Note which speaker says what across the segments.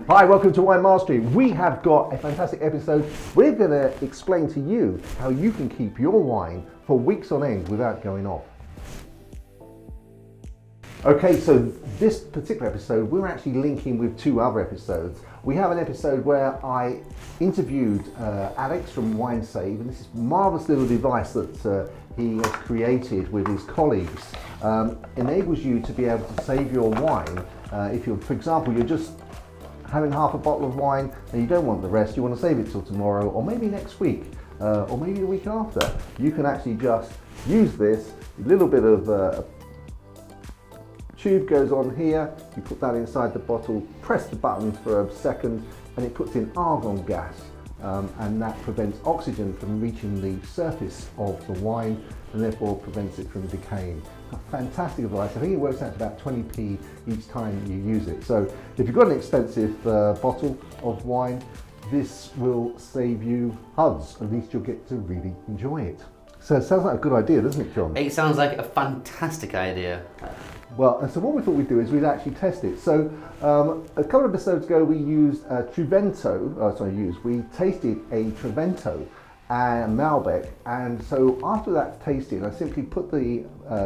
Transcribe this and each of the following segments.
Speaker 1: Hi, welcome to Wine Mastery. We have got a fantastic episode. We're going to explain to you how you can keep your wine for weeks on end without going off. Okay, so this particular episode, we're actually linking with two other episodes. We have an episode where I interviewed Alex from WineSave, and this is a marvelous little device that he has created with his colleagues. Enables you to be able to save your wine. If you're, for example, you're just having half a bottle of wine and you don't want the rest, you want to save it till tomorrow or maybe next week or maybe the week after, you can actually just use this. A little bit of tube goes on here, you put that inside the bottle, press the button for a second and it puts in argon gas, and that prevents oxygen from reaching the surface of the wine and therefore prevents it from decaying. A fantastic device. I think it works out to about 20p each time you use it. So if you've got an expensive bottle of wine, this will save you HUDs. At least you'll get to really enjoy it. So it sounds like a good idea, doesn't it, John?
Speaker 2: It sounds like a fantastic idea.
Speaker 1: Well, and so what we thought we'd do is we'd actually test it. So a couple of episodes ago we used we tasted a Trivento Malbec, and so after that tasting I simply put the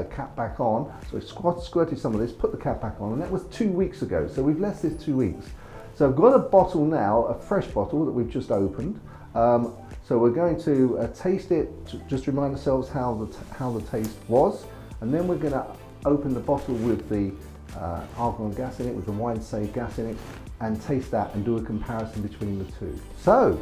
Speaker 1: cap back on, so I squirted some of this, put the cap back on, and that was 2 weeks ago, so we've left this 2 weeks. So I've got a bottle now, a fresh bottle that we've just opened, so we're going to taste it, to just remind ourselves how the taste was, and then we're going to open the bottle with the argon gas in it, with the WineSave gas in it, and taste that and do a comparison between the two. So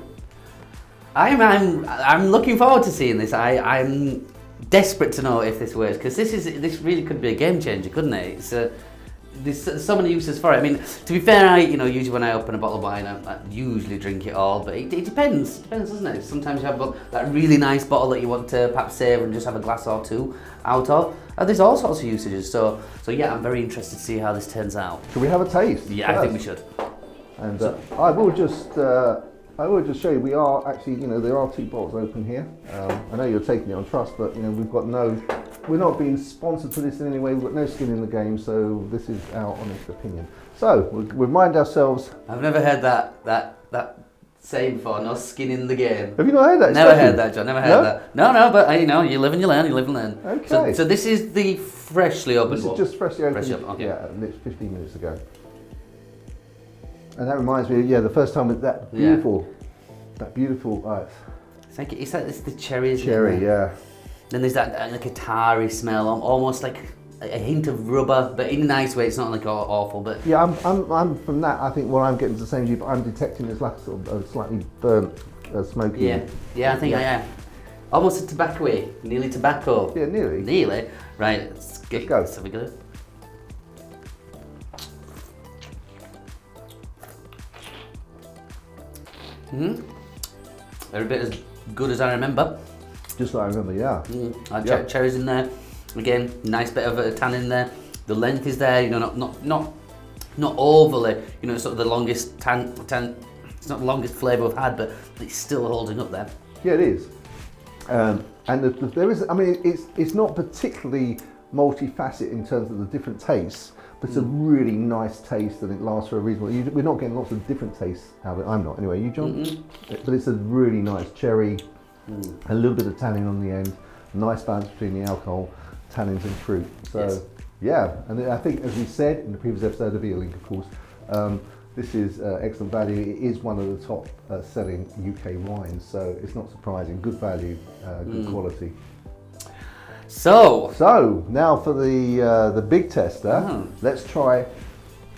Speaker 2: I'm looking forward to seeing this. I'm desperate to know if this works, because this really could be a game changer, couldn't it? There's so many uses for it. I mean, to be fair, usually when I open a bottle of wine, I usually drink it all, but it depends. It depends, doesn't it? Sometimes you have that really nice bottle that you want to perhaps savour and just have a glass or two out of. There's all sorts of usages. So yeah, I'm very interested to see how this turns out.
Speaker 1: Should we have a taste?
Speaker 2: Yeah, first? I think we should.
Speaker 1: And I will just show you. We are actually, there are two bottles open here. I know you're taking it on trust, but we're not being sponsored for this in any way. We've got no skin in the game, so this is our honest opinion. So we'll remind ourselves.
Speaker 2: I've never heard that saying before. No skin in the game.
Speaker 1: Have you not heard that?
Speaker 2: Never heard that, John. Never heard that. No. But you live and you learn. You live and learn.
Speaker 1: Okay.
Speaker 2: So this is the freshly opened.
Speaker 1: This is just freshly opened.
Speaker 2: Okay.
Speaker 1: Yeah, 15 minutes ago. And that reminds me, the first time with that beautiful.
Speaker 2: It's the cherries.
Speaker 1: Cherry, yeah.
Speaker 2: Then there's that like a tarry smell, almost like a hint of rubber, but in a nice way. It's not like awful, but
Speaker 1: yeah. I'm from that. I think what I'm getting is the same as you, but I'm detecting this like sort of slightly burnt, smoky.
Speaker 2: Yeah. I think I am. Almost a tobacco-y, nearly tobacco.
Speaker 1: Yeah, nearly.
Speaker 2: Nearly. Right. Let's go.
Speaker 1: Let's
Speaker 2: have a go. Every bit as good as I remember.
Speaker 1: Just like I remember, yeah.
Speaker 2: Cherries in there. Again, nice bit of a tan in there. The length is there. Not overly. Sort of the longest tan. It's not the longest flavour we've had, but it's still holding up there.
Speaker 1: Yeah, it is. And there is. I mean, it's not particularly multifaceted in terms of the different tastes, but it's a really nice taste and it lasts for a reasonable. We're not getting lots of different tastes out of it. I'm not anyway. You, John? But it's a really nice cherry, a little bit of tannin on the end, nice balance between the alcohol, tannins and fruit. So
Speaker 2: yes.
Speaker 1: Yeah, and I think as we said in the previous episode, there'll be a link of course. This is excellent value. It is one of the top selling UK wines, so it's not surprising. Good value, good quality. So now for the big tester. Let's try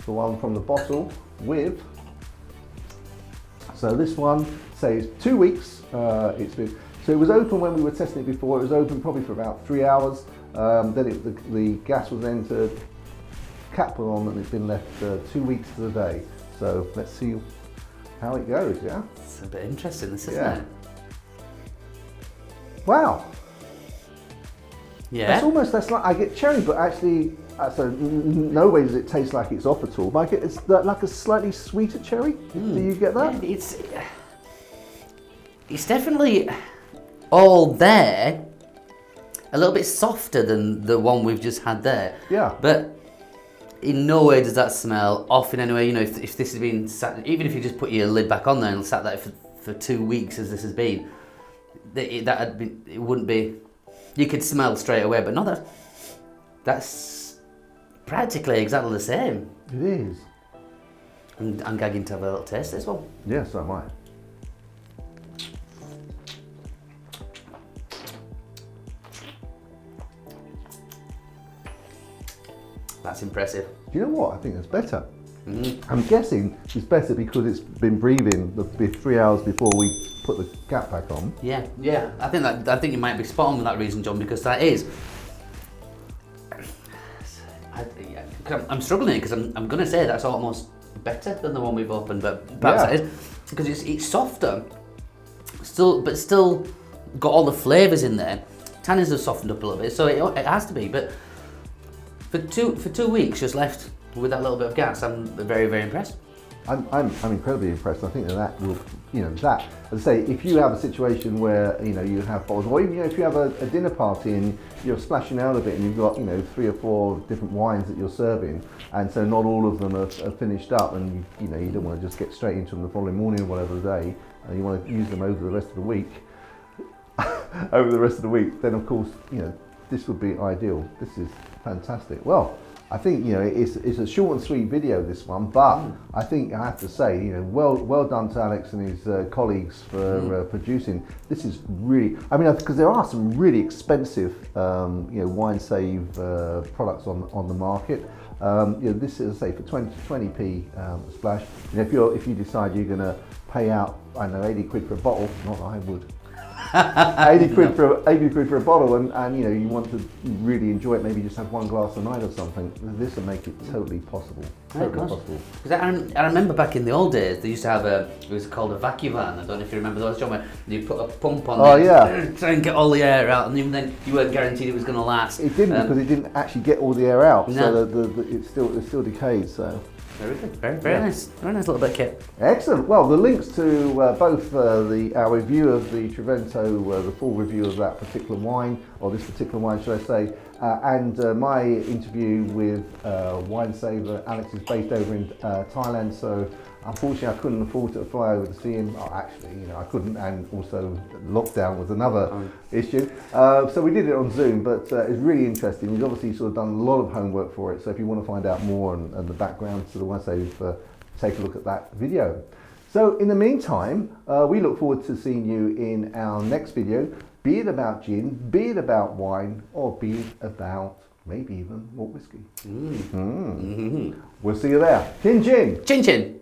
Speaker 1: the one from the bottle with. So this one says 2 weeks. So it was open when we were testing it before. It was open probably for about 3 hours. Then the gas was entered, cap was on, and it's been left 2 weeks to the day. So let's see how it goes. Yeah.
Speaker 2: It's a bit interesting, this isn't it?
Speaker 1: Wow.
Speaker 2: Yeah.
Speaker 1: That's like I get cherry, but actually, so no way does it taste like it's off at all. But it's like a slightly sweeter cherry. Do you get that?
Speaker 2: Yeah, it's definitely all there. A little bit softer than the one we've just had there.
Speaker 1: Yeah.
Speaker 2: But in no way does that smell off in any way. You know, if this has been sat, even if you just put your lid back on there and sat there for 2 weeks as this has been, it wouldn't be. You could smell straight away, but no, that's practically exactly the same.
Speaker 1: It is.
Speaker 2: I'm gagging to have a little taste of this one.
Speaker 1: Yes, so am I.
Speaker 2: That's impressive.
Speaker 1: Do you know what? I think it's better. I'm guessing it's better because it's been breathing the 3 hours before we put the cap back on.
Speaker 2: Yeah. I think you might be spot on with that reason, John, because that is. I'm struggling because I'm going to say that's almost better than the one we've opened, but perhaps it is because it's softer, but still got all the flavours in there. Tannins have softened up a little bit, so it has to be. But for 2 weeks just left with that little bit of gas, I'm very, very impressed.
Speaker 1: I'm incredibly impressed. I think that will, that, as I say, if you have a situation where, you have bottles, or even, if you have a dinner party and you're splashing out a bit and you've got, 3 or 4 different wines that you're serving, and so not all of them are finished up, and you don't want to just get straight into them the following morning or whatever the day, and you want to use them over the rest of the week, then of course, this would be ideal. This is fantastic. Well, I think it's a short and sweet video, this one, but I think I have to say well done to Alex and his colleagues for producing. This is really, because there are some really expensive WineSave products on the market. This is, say, for 20p splash. If you decide you're going to pay out, I don't know, 80 quid for a bottle, not that I would. 80 quid for a bottle, and you want to really enjoy it, maybe just have 1 glass a night or something. This will make it totally possible. Possible.
Speaker 2: Because I remember back in the old days, they used to have it was called a vacuum van. I don't know if you remember those, John, where you put a pump on there, try and get all the air out, and even then you weren't guaranteed it was going to last.
Speaker 1: It didn't, because it didn't actually get all the air out, so it still decayed. So.
Speaker 2: Very good. Very nice. Very nice little bit of kit.
Speaker 1: Excellent. Well, the links to both our review of the Trivento, the full review of that particular wine, or this particular wine, should I say, and my interview with WineSave. Alex is based over in Thailand, so unfortunately I couldn't afford to fly over to see him. Oh, actually, I couldn't, and also lockdown was another issue. So we did it on Zoom, but it's really interesting. He's obviously sort of done a lot of homework for it, so if you want to find out more and the background to the WineSave, take a look at that video. So in the meantime, we look forward to seeing you in our next video, be it about gin, be it about wine, or be it about maybe even malt whiskey. We'll see you there. Chin chin!
Speaker 2: Chin chin!